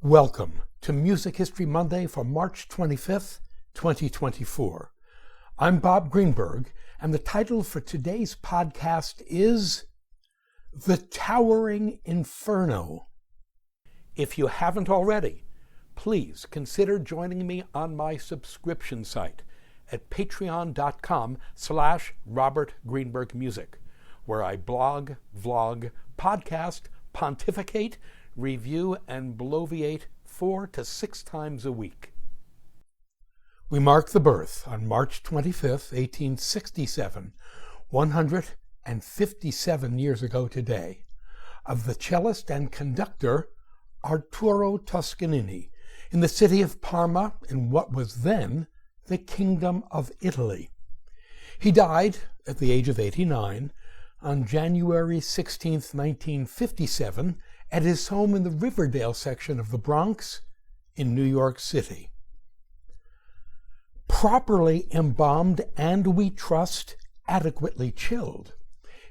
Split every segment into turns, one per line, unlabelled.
Welcome to Music History Monday for March 25th, 2024. I'm Bob Greenberg, and the title for today's podcast is The Towering Inferno. If you haven't already, please consider joining me on my subscription site at patreon.com/RobertGreenbergMusic, where I blog, vlog, podcast, pontificate, review, and bloviate 4 to 6 times a week. We mark the birth on March 25th, 1867, 157 years ago today, of the cellist and conductor Arturo Toscanini in the city of Parma in what was then the Kingdom of Italy. He died at the age of 89 on January 16, 1957, at his home in the Riverdale section of the Bronx in New York City. Properly embalmed and, we trust, adequately chilled,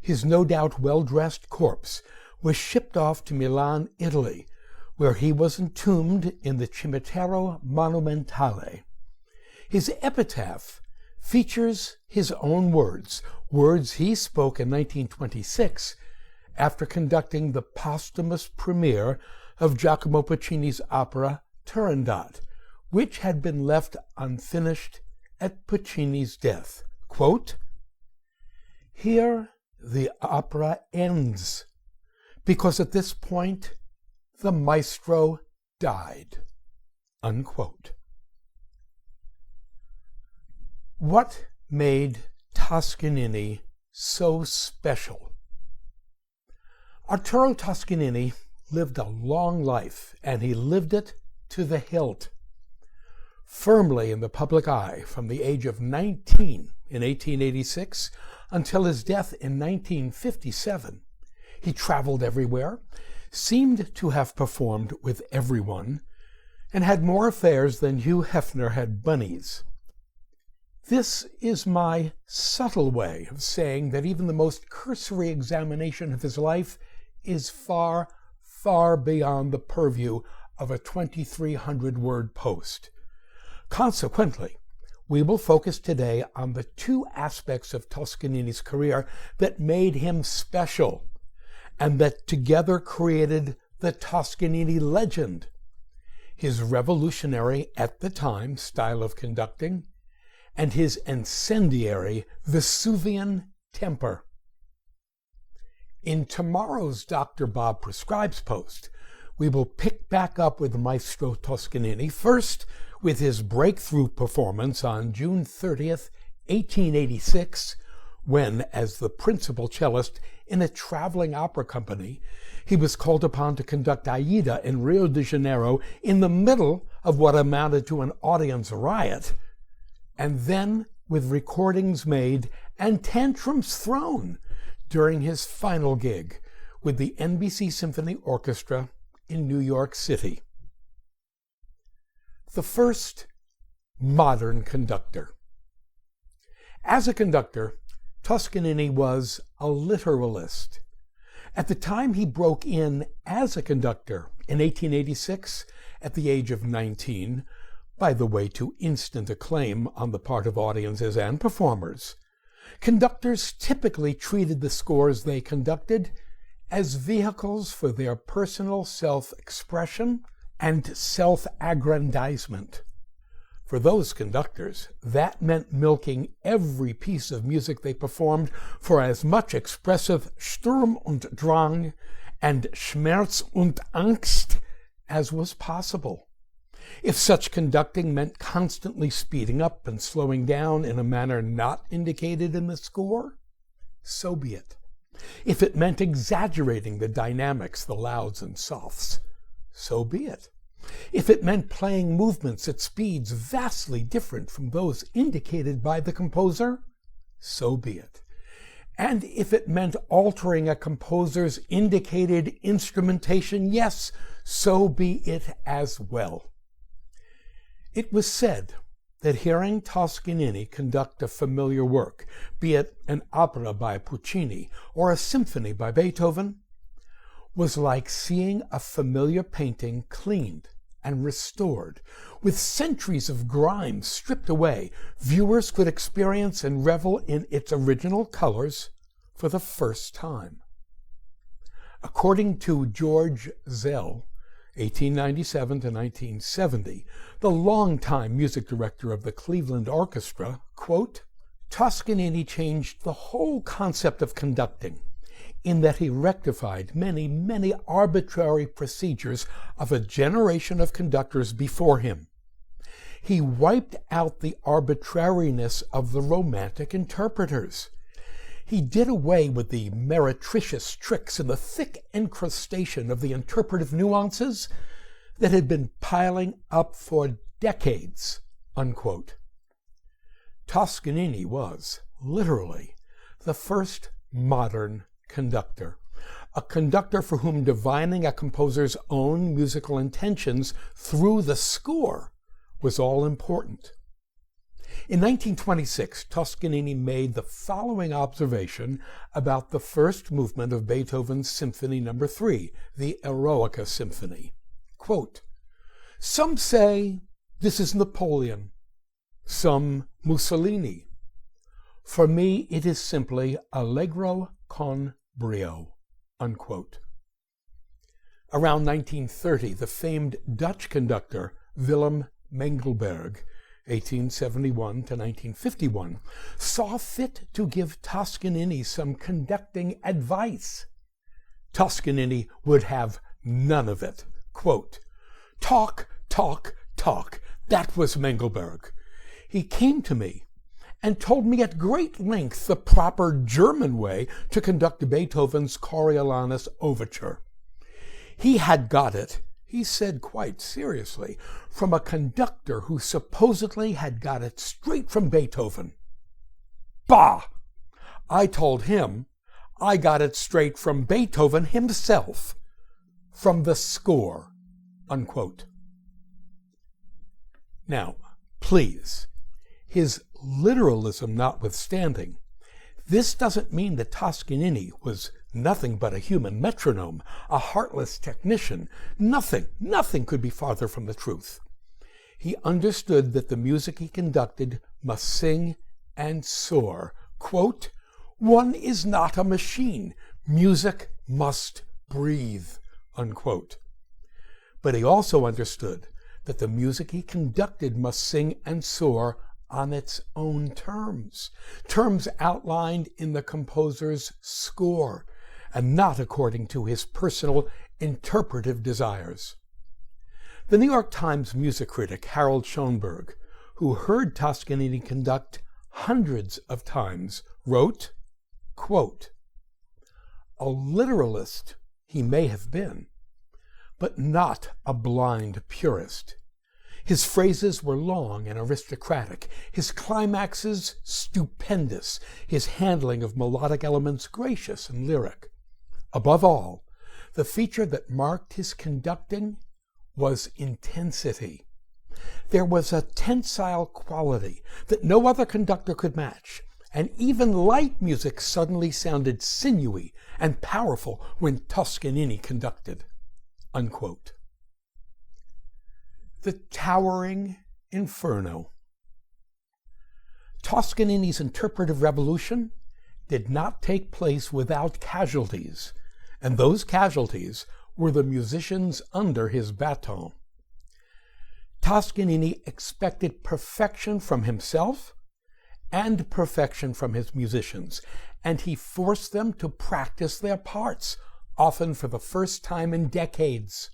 his no doubt well-dressed corpse was shipped off to Milan, Italy, where he was entombed in the Cimitero Monumentale. His epitaph features his own words he spoke in 1926 after conducting the posthumous premiere of Giacomo Puccini's opera Turandot, which had been left unfinished at Puccini's death. Quote, "Here the opera ends, because at this point the maestro died." Unquote. What made Toscanini so special? Arturo Toscanini lived a long life, and he lived it to the hilt. Firmly in the public eye from the age of 19 in 1886 until his death in 1957, he traveled everywhere, seemed to have performed with everyone, and had more affairs than Hugh Hefner had bunnies. This is my subtle way of saying that even the most cursory examination of his life is far, far beyond the purview of a 2,300-word post. Consequently, we will focus today on the two aspects of Toscanini's career that made him special, and that together created the Toscanini legend: his revolutionary, at the time, style of conducting, and his incendiary, Vesuvian temper. In tomorrow's Dr. Bob Prescribes post, we will pick back up with Maestro Toscanini, first with his breakthrough performance on June 30th, 1886, when, as the principal cellist in a traveling opera company, he was called upon to conduct Aida in Rio de Janeiro in the middle of what amounted to an audience riot, and then with recordings made and tantrums thrown during his final gig with the NBC Symphony Orchestra in New York City. The first modern conductor. As a conductor, Toscanini was a literalist. At the time he broke in as a conductor in 1886, at the age of 19, by the way, to instant acclaim on the part of audiences and performers, conductors typically treated the scores they conducted as vehicles for their personal self-expression and self-aggrandizement. For those conductors, that meant milking every piece of music they performed for as much expressive Sturm und Drang and Schmerz und Angst as was possible. If such conducting meant constantly speeding up and slowing down in a manner not indicated in the score, so be it. If it meant exaggerating the dynamics, the louds and softs, so be it. If it meant playing movements at speeds vastly different from those indicated by the composer, so be it. And if it meant altering a composer's indicated instrumentation, yes, so be it as well. It was said that hearing Toscanini conduct a familiar work, be it an opera by Puccini or a symphony by Beethoven, was like seeing a familiar painting cleaned and restored. With centuries of grime stripped away, viewers could experience and revel in its original colors for the first time. According to George Zell, 1897 to 1970, the longtime music director of the Cleveland Orchestra, quote, Toscanini changed the whole concept of conducting in that he rectified many arbitrary procedures of a generation of conductors before him. He wiped out the arbitrariness of the Romantic interpreters. He did away with the meretricious tricks and the thick incrustation of the interpretive nuances that had been piling up for decades, unquote. Toscanini was, literally, the first modern conductor, a conductor for whom divining a composer's own musical intentions through the score was all important. In 1926, Toscanini made the following observation about the first movement of Beethoven's Symphony No. 3, the Eroica Symphony. Quote, some say this is Napoleon, some Mussolini. For me, it is simply Allegro con brio, unquote. Around 1930, the famed Dutch conductor Willem Mengelberg, 1871 to 1951, saw fit to give Toscanini some conducting advice. Toscanini would have none of it. Quote, talk, talk, talk. That was Mengelberg. He came to me and told me at great length the proper German way to conduct Beethoven's Coriolanus Overture. He had got it, he said quite seriously, from a conductor who supposedly had got it straight from Beethoven. Bah! I told him I got it straight from Beethoven himself, from the score, unquote. Now, please, his literalism notwithstanding, this doesn't mean that Toscanini was nothing but a human metronome, a heartless technician. Nothing could be farther from the truth. He understood that the music he conducted must sing and soar. Quote, one is not a machine. Music must breathe, unquote. But he also understood that the music he conducted must sing and soar on its own terms, terms outlined in the composer's score, and not according to his personal interpretive desires. The New York Times music critic Harold Schoenberg, who heard Toscanini conduct hundreds of times, wrote, quote, a literalist he may have been, but not a blind purist. His phrases were long and aristocratic, his climaxes stupendous, his handling of melodic elements gracious and lyric. Above all, the feature that marked his conducting was intensity. There was a tensile quality that no other conductor could match, and even light music suddenly sounded sinewy and powerful when Toscanini conducted, unquote. The towering Inferno. Toscanini's interpretive revolution did not take place without casualties, and those casualties were the musicians under his baton. Toscanini expected perfection from himself and perfection from his musicians, and he forced them to practice their parts, often for the first time in decades.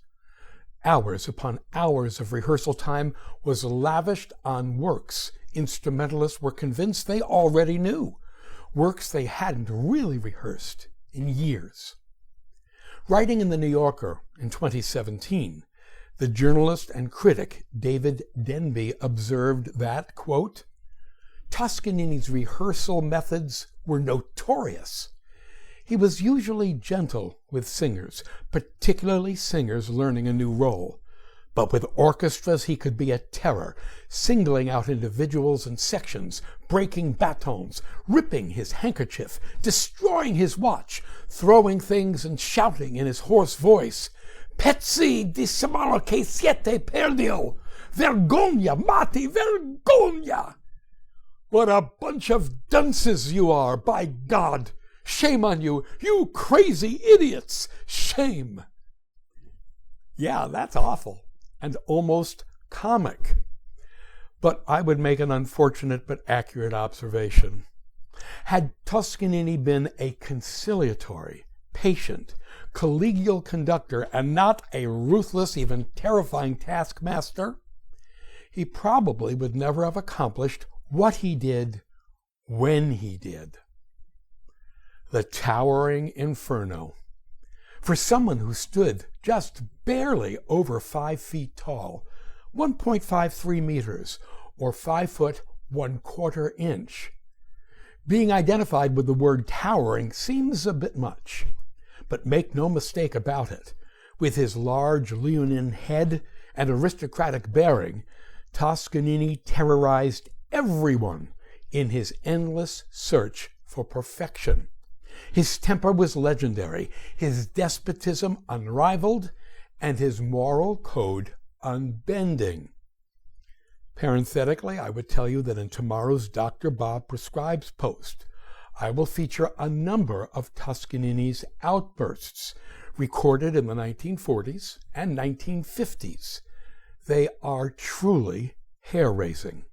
Hours upon hours of rehearsal time was lavished on works instrumentalists were convinced they already knew, works they hadn't really rehearsed in years. Writing in The New Yorker in 2017, the journalist and critic David Denby observed that, quote, Toscanini's rehearsal methods were notorious. He was usually gentle with singers, particularly singers learning a new role. But with orchestras he could be a terror, singling out individuals and sections, breaking batons, ripping his handkerchief, destroying his watch, throwing things and shouting in his hoarse voice, Pezzi di samaro che siete perdio! Vergogna, Matti, vergogna! What a bunch of dunces you are, by God! Shame on you, you crazy idiots! Shame! Yeah, that's awful and almost comic. But I would make an unfortunate but accurate observation. Had Toscanini been a conciliatory, patient, collegial conductor and not a ruthless, even terrifying taskmaster, he probably would never have accomplished what he did when he did. The towering Inferno. For someone who stood just barely over 5 feet tall, 1.53 meters, or 5 foot 1/4 inch, being identified with the word towering seems a bit much. But make no mistake about it, with his large leonine head and aristocratic bearing, Toscanini terrorized everyone in his endless search for perfection. His temper was legendary, his despotism unrivaled, and his moral code unbending. Parenthetically, I would tell you that in tomorrow's Dr. Bob Prescribes post, I will feature a number of Toscanini's outbursts recorded in the 1940s and 1950s. They are truly hair-raising.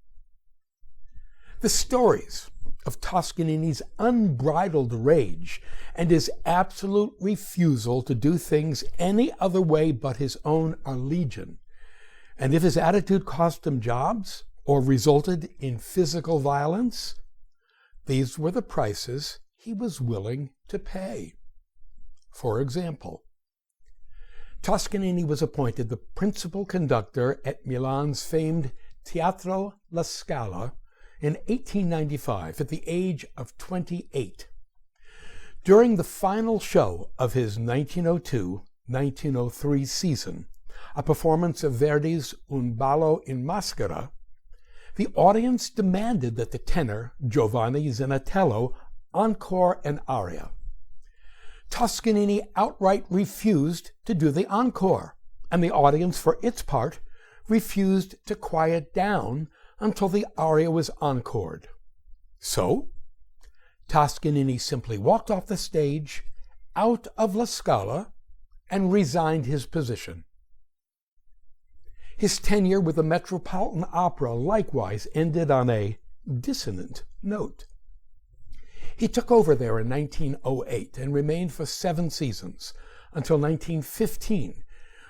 The stories of Toscanini's unbridled rage and his absolute refusal to do things any other way but his own are legion. And if his attitude cost him jobs or resulted in physical violence, these were the prices he was willing to pay. For example, Toscanini was appointed the principal conductor at Milan's famed Teatro La Scala in 1895 at the age of 28. During the final show of his 1902-1903 season, a performance of Verdi's Un ballo in maschera, the audience demanded that the tenor, Giovanni Zenatello, encore an aria. Toscanini outright refused to do the encore, and the audience, for its part, refused to quiet down until the aria was encored. So, Toscanini simply walked off the stage, out of La Scala, and resigned his position. His tenure with the Metropolitan Opera likewise ended on a dissonant note. He took over there in 1908 and remained for 7 seasons, until 1915,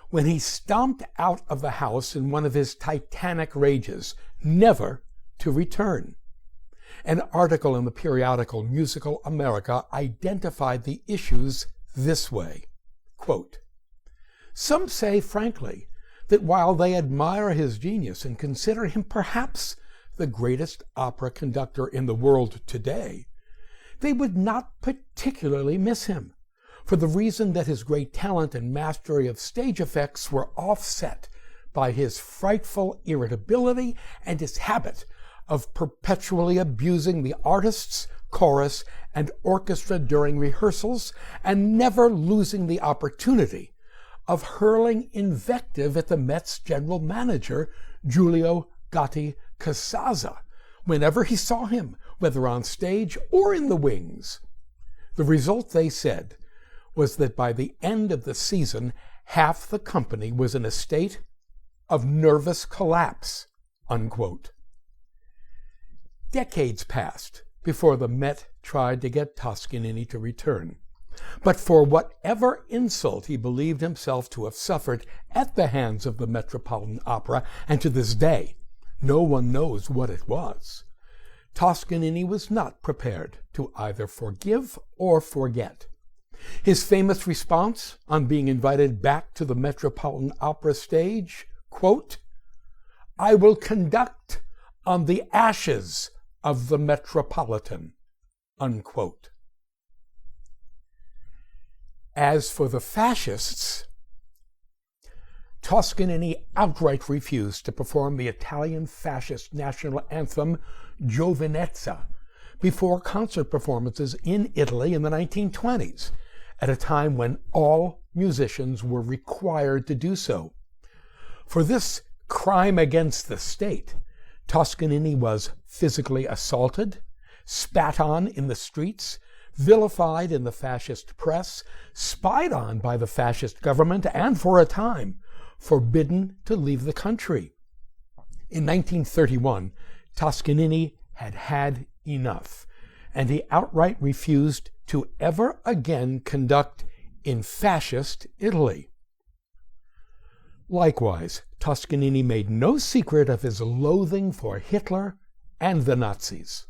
when he stomped out of the house in one of his titanic rages, never to return. An article in the periodical Musical America identified the issues this way, quote, "Some say frankly that while they admire his genius and consider him perhaps the greatest opera conductor in the world today, they would not particularly miss him, for the reason that his great talent and mastery of stage effects were offset by his frightful irritability and his habit of perpetually abusing the artists, chorus, and orchestra during rehearsals, and never losing the opportunity of hurling invective at the Met's general manager, Giulio Gatti Casazza, whenever he saw him, whether on stage or in the wings. The result, they said, was that by the end of the season, half the company was in a state of nervous collapse," unquote. Decades passed before the Met tried to get Toscanini to return. But for whatever insult he believed himself to have suffered at the hands of the Metropolitan Opera, and to this day no one knows what it was, Toscanini was not prepared to either forgive or forget. His famous response on being invited back to the Metropolitan Opera stage, quote, "I will conduct on the ashes of the Metropolitan," unquote. As for the fascists, Toscanini outright refused to perform the Italian fascist national anthem Giovinezza before concert performances in Italy in the 1920s, at a time when all musicians were required to do so. For this crime against the state, Toscanini was physically assaulted, spat on in the streets, vilified in the fascist press, spied on by the fascist government, and for a time, forbidden to leave the country. In 1931, Toscanini had had enough, and he outright refused to ever again conduct in fascist Italy. Likewise, Toscanini made no secret of his loathing for Hitler and the Nazis.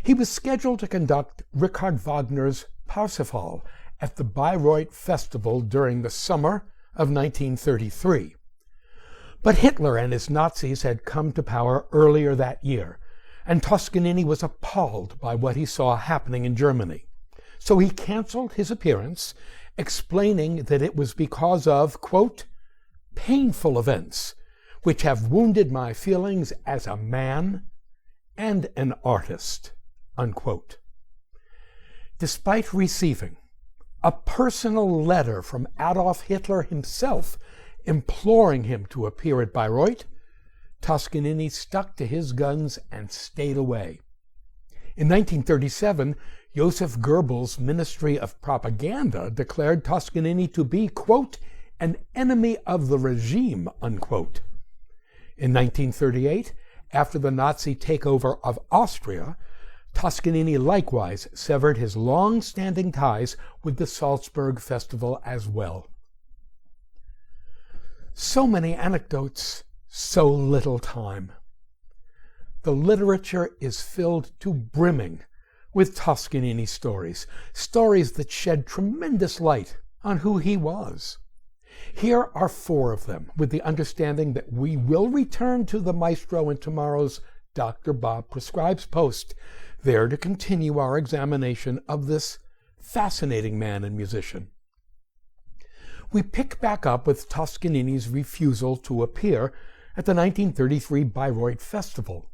He was scheduled to conduct Richard Wagner's Parsifal at the Bayreuth Festival during the summer of 1933. But Hitler and his Nazis had come to power earlier that year, and Toscanini was appalled by what he saw happening in Germany. So he canceled his appearance, explaining that it was because of, quote, painful events which have wounded my feelings as a man and an artist, unquote. Despite receiving a personal letter from Adolf Hitler himself imploring him to appear at Bayreuth, Toscanini stuck to his guns and stayed away. In 1937, Joseph Goebbels' Ministry of Propaganda declared Toscanini to be, quote, an enemy of the regime, unquote. In 1938, after the Nazi takeover of Austria, Toscanini likewise severed his long-standing ties with the Salzburg Festival as well. So many anecdotes, so little time. The literature is filled to brimming with Toscanini stories, stories that shed tremendous light on who he was. Here are 4 of them, with the understanding that we will return to the maestro in tomorrow's Dr. Bob Prescribes post, there to continue our examination of this fascinating man and musician. We pick back up with Toscanini's refusal to appear at the 1933 Bayreuth Festival.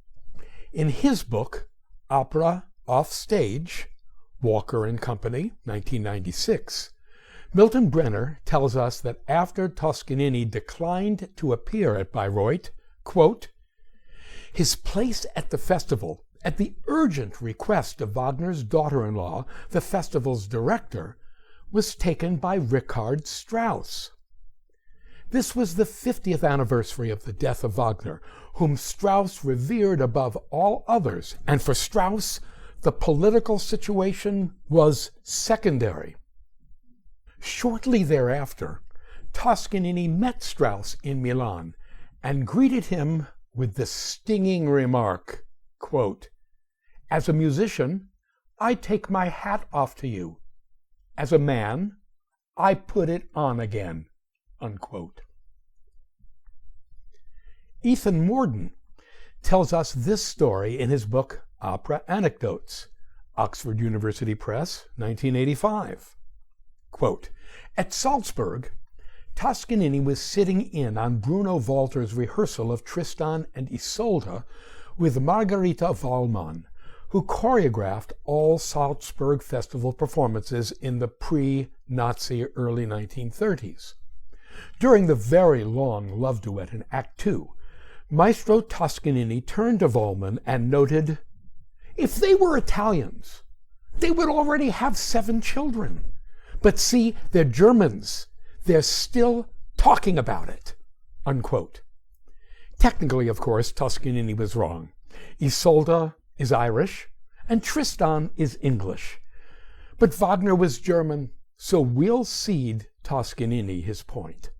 In his book, Opera Off Stage, Walker and Company, 1996, Milton Brenner tells us that after Toscanini declined to appear at Bayreuth, quote, his place at the festival, at the urgent request of Wagner's daughter-in-law, the festival's director, was taken by Richard Strauss. This was the 50th anniversary of the death of Wagner, whom Strauss revered above all others, and for Strauss, the political situation was secondary. Shortly thereafter, Toscanini met Strauss in Milan and greeted him with the stinging remark, quote, as a musician, I take my hat off to you. As a man, I put it on again, unquote. Ethan Morden tells us this story in his book Opera Anecdotes, Oxford University Press, 1985. Quote, at Salzburg, Toscanini was sitting in on Bruno Walter's rehearsal of Tristan and Isolde with Margarita Wallmann, who choreographed all Salzburg Festival performances in the pre-Nazi early 1930s. During the very long love duet in Act 2, Maestro Toscanini turned to Wallmann and noted, if they were Italians, they would already have 7 children. But see, they're Germans. They're still talking about it, unquote. Technically, of course, Toscanini was wrong. Isolde is Irish, and Tristan is English. But Wagner was German, so we'll cede Toscanini his point.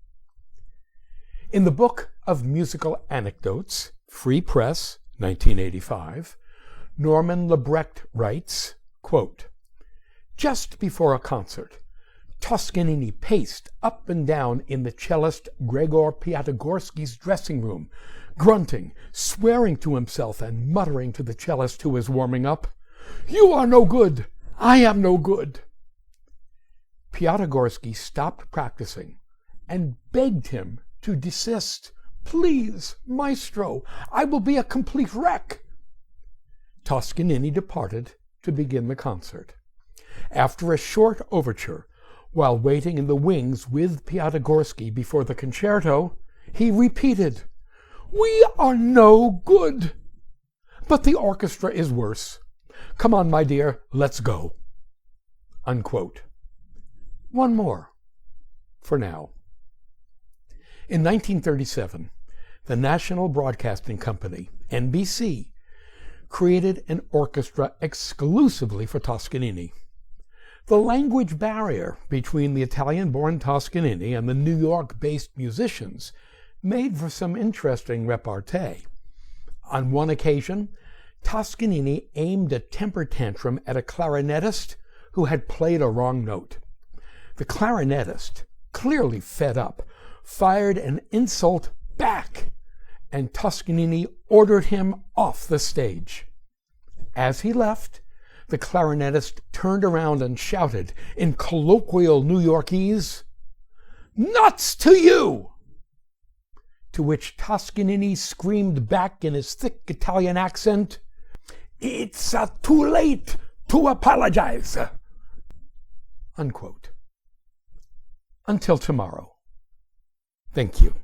In the Book of Musical Anecdotes, Free Press, 1985, Norman Lebrecht writes, quote, just before a concert, Toscanini paced up and down in the cellist Gregor Piatigorsky's dressing room, grunting, swearing to himself, and muttering to the cellist who was warming up, you are no good, I am no good. Piatigorsky stopped practicing and begged him to desist. Please, maestro, I will be a complete wreck. Toscanini departed to begin the concert. After a short overture, While waiting in the wings with Piatigorsky before the concerto, he repeated, "We are no good, but the orchestra is worse. Come on, my dear, let's go." Unquote. One more, for now. In 1937, the National Broadcasting Company, NBC, created an orchestra exclusively for Toscanini. The language barrier between the Italian-born Toscanini and the New York-based musicians made for some interesting repartee. On one occasion, Toscanini aimed a temper tantrum at a clarinetist who had played a wrong note. The clarinetist, clearly fed up, fired an insult back, and Toscanini ordered him off the stage. As he left, the clarinetist turned around and shouted in colloquial New Yorkese, "Nuts to you!" To which Toscanini screamed back in his thick Italian accent, "It's too late to apologize." Unquote. Until tomorrow. Thank you.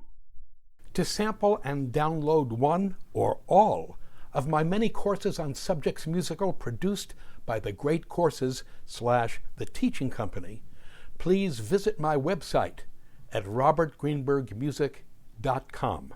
To sample and download one or all of my many courses on subjects musical produced by the Great Courses / The Teaching Company, please visit my website at robertgreenbergmusic.com.